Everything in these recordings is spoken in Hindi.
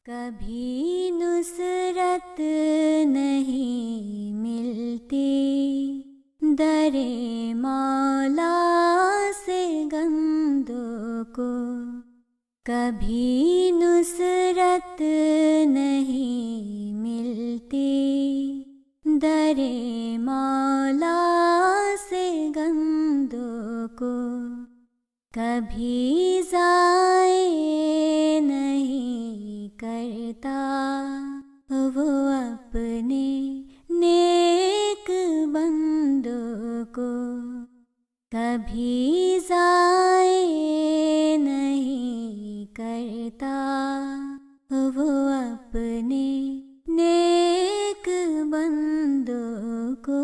कभी नुसरत नहीं मिलती दरे मौला से गंदों को। कभी नुसरत नहीं मिलती दरे मौला से गंदों को। कभी ज़ाए नहीं करता वो अपने नेक बंदों को। कभी ज़ाए नहीं करता वो अपने नेक बंदों को।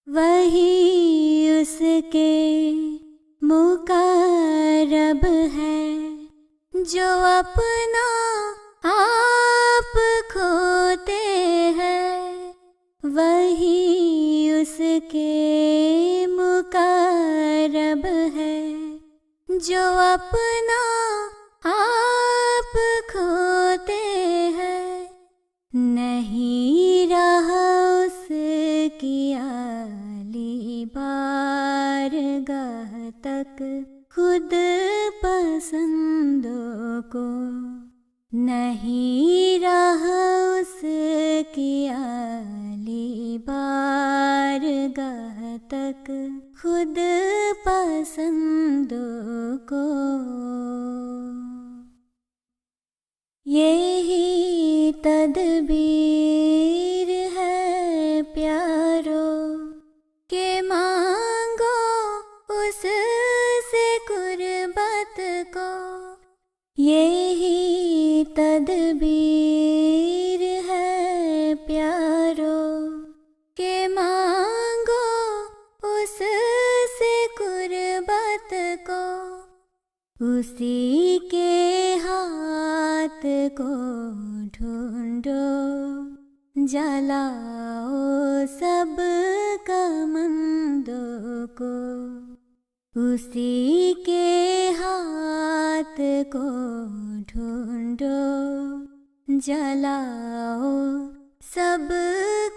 वही उसके मुक़र्रब है जो अपना आप खोते हैं। वही उसके मुक़र्रब है जो अपना आप खोते हैं। नहीं रहा उसकी आली बारगाह तक खुद पसंदों को। नहीं रहा उसकी आली बारगाह तक खुद पसंदों को। यही तदबीर है प्यारों के मांगो उससे कुर्बत को। यही तदबीर है प्यारों के मांगो उससे कुर्बत को। उसी के हाथ को ढूंढो जलाओ सब कमंदों को। उसी के हाथ को ढूंढो जलाओ सब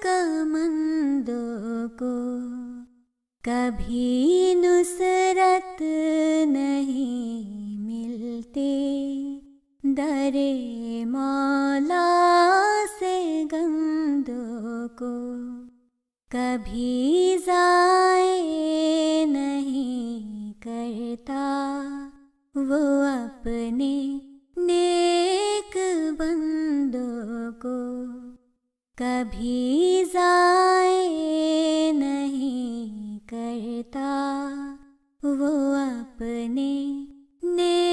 कमंदों को। कभी नुसरत नहीं मिलती दरे मौला से गंदों को। कभी ज़ाए नहीं करता वो अपने नेक बंदों को। कभी ज़ाए नहीं करता वो अपने नेक